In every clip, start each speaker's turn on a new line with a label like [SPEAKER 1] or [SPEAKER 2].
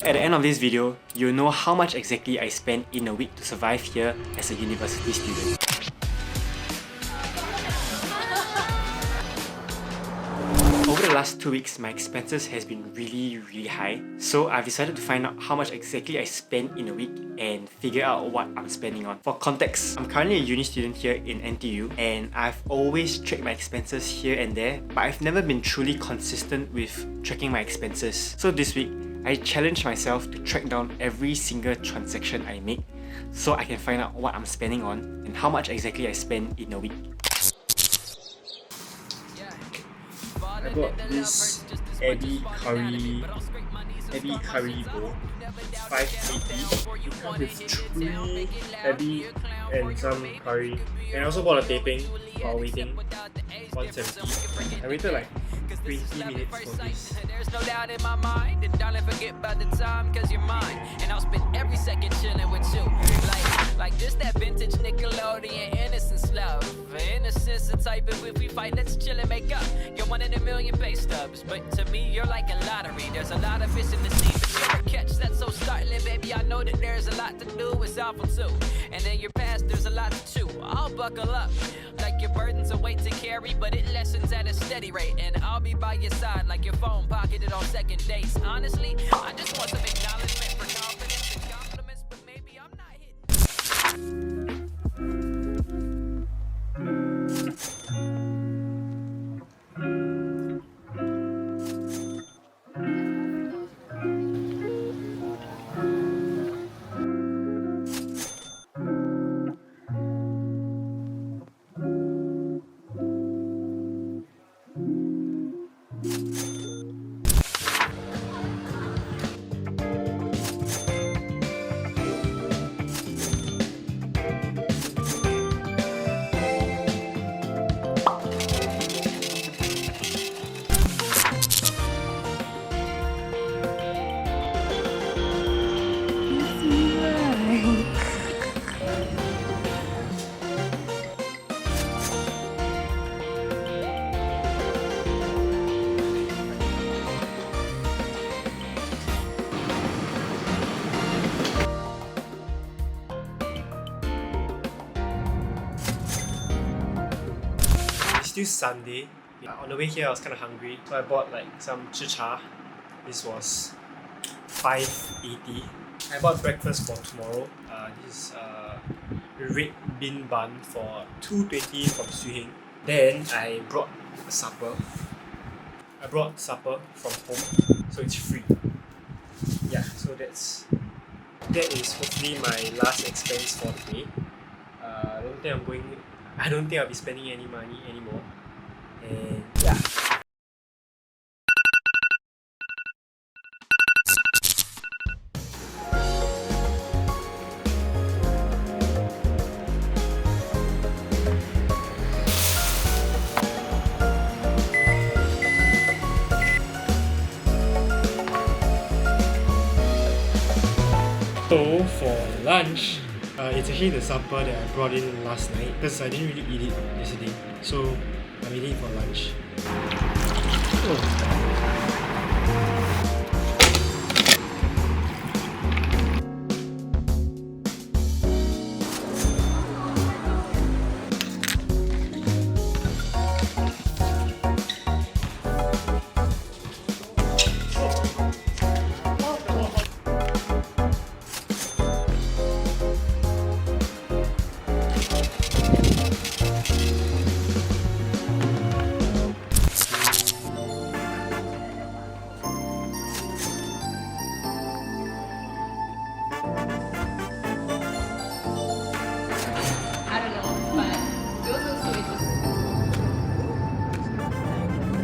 [SPEAKER 1] At the end of this video, you'll know how much exactly I spend in a week to survive here as a university student. Over the last 2 weeks, my expenses has been really high. So I've decided to find out how much exactly I spend in a week and figure out what I'm spending on. For context, I'm currently a uni student here in NTU and I've always tracked my expenses here and there, but I've never been truly consistent with tracking my expenses. So this week, I challenged myself to track down every single transaction I make so I can find out what I'm spending on and how much exactly I spend in a week. I bought this Abby curry bowl. It's $5.80. It comes with 3 Abby and some curry. And I also bought a teh peng while waiting. $1.70. I waited like 20 minutes for this.
[SPEAKER 2] There's no doubt in my mind, and darling, forget about the time, cause you're mine. And I'll spend every second chilling with you. Like this, that vintage Nickelodeon innocence love. Innocence the type of if we fight, let's chill and make up. You're one in a million pay stubs, but to me, you're like a lottery. There's a lot of fish in the sea, but you're a catch that's so startling, baby. I know that there's a lot to do, it's awful too. And in your past, there's a lot to chew. I'll buckle up, like your burden's a weight to carry, but it lessens at a steady rate. And I'll be by your side, like your phone pocketed on second dates. Honestly, I just want some acknowledgement for confidence and compliments, but maybe I'm not hitting.
[SPEAKER 1] It's still Sunday. On the way here I was kind of hungry, so I bought like some chicha. This was $5.80. I bought breakfast for tomorrow. This is red bean bun for $2.20 from Suiheng. Then I brought supper. I brought supper from home, so it's free. Yeah, so that is hopefully my last expense for the day. I don't think I'll be spending any money anymore. And yeah. So for lunch, it's actually the supper that I brought in last night because I didn't really eat it yesterday. So I'm eating it for lunch. Oh.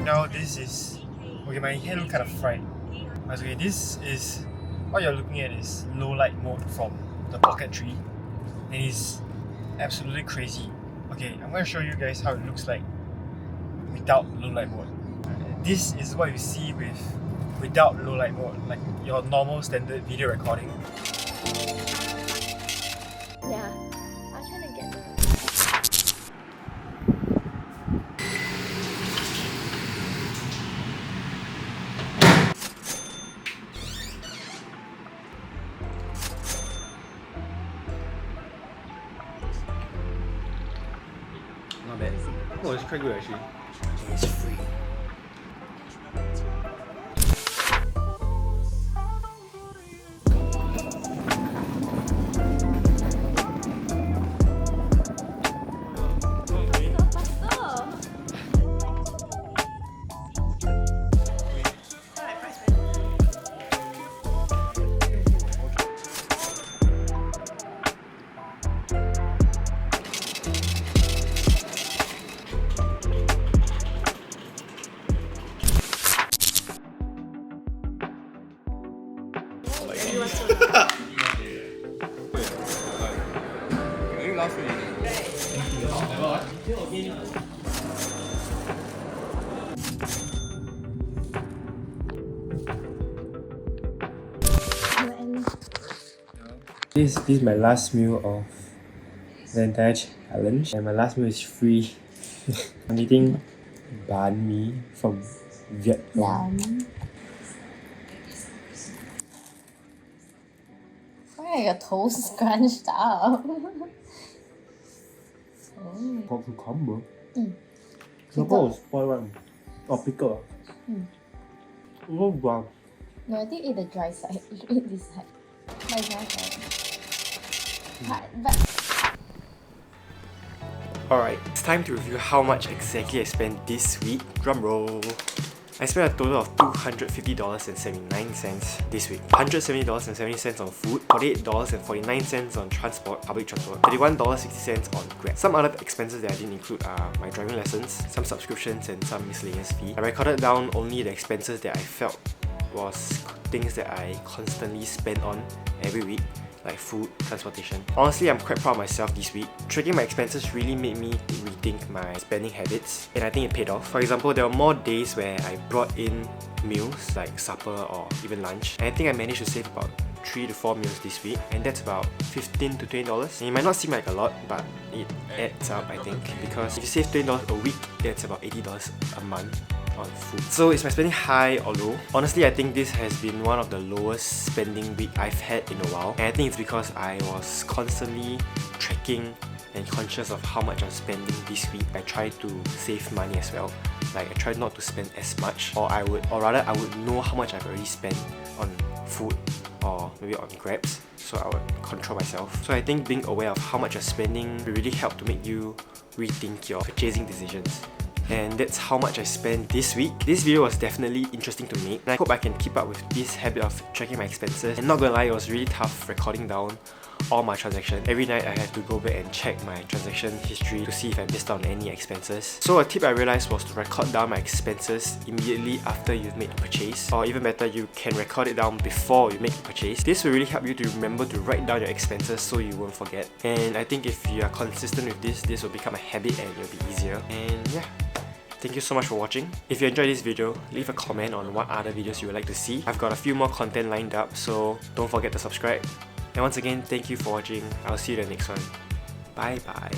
[SPEAKER 1] Now this is, okay, my hair looks kind of fried. But okay, this is, what you're looking at is low light mode from the Pocket 3. And it's absolutely crazy. Okay, I'm going to show you guys how it looks like without low light mode. This is what you see without low light mode, like your normal standard video recording.
[SPEAKER 3] Yeah, I was trying to get the...
[SPEAKER 4] Oh, it's quite good actually.
[SPEAKER 1] It's free.
[SPEAKER 4] Last week.
[SPEAKER 1] This is my last meal of the entire challenge, and my last meal is free. I'm eating banh mi from Vietnam.
[SPEAKER 3] Why are your toes scrunched up?
[SPEAKER 1] Got cucumber.
[SPEAKER 3] Mm.
[SPEAKER 1] Cucumber was spoiled one. Or pickle. Oh wow.
[SPEAKER 3] No, I think eat the dry side. You should eat this side. But it's nice, right? But
[SPEAKER 1] Alright, it's time to review how much exactly I spent this week. Drum roll. I spent a total of $250.79 this week. $170.70 on food, $48.49 on transport, public transport, $31.60 on Grab. Some other expenses that I didn't include are my driving lessons, some subscriptions, and some miscellaneous fee. I recorded down only the expenses that I felt was things that I constantly spend on every week, like food, transportation. Honestly, I'm quite proud of myself this week. Tracking my expenses really made me rethink my spending habits, and I think it paid off. For example, there were more days where I brought in meals like supper or even lunch, and I think I managed to save about 3 to 4 meals this week, and that's about $15 to $20. And it might not seem like a lot, but it adds up, I think, because if you save $20 a week, that's about $80 a month on food. So is my spending high or low? Honestly, I think this has been one of the lowest spending week I've had in a while, and I think it's because I was constantly tracking and conscious of how much I'm spending this week. I try to save money as well. Like I try not to spend as much, or rather I would know how much I've already spent on food or maybe on Grabs, so I would control myself. So I think being aware of how much you're spending will really help to make you rethink your purchasing decisions. And that's how much I spent this week. This video was definitely interesting to make, and I hope I can keep up with this habit of tracking my expenses. And not gonna lie, it was really tough recording down all my transactions. Every night I have to go back and check my transaction history to see if I missed out on any expenses. So a tip I realized was to record down my expenses immediately after you've made a purchase, or even better, you can record it down before you make the purchase. This will really help you to remember to write down your expenses so you won't forget. And I think if you are consistent with this will become a habit and it'll be easier. And yeah. Thank you so much for watching. If you enjoyed this video, leave a comment on what other videos you would like to see. I've got a few more content lined up, so don't forget to subscribe. And once again, thank you for watching. I'll see you in the next one. Bye bye.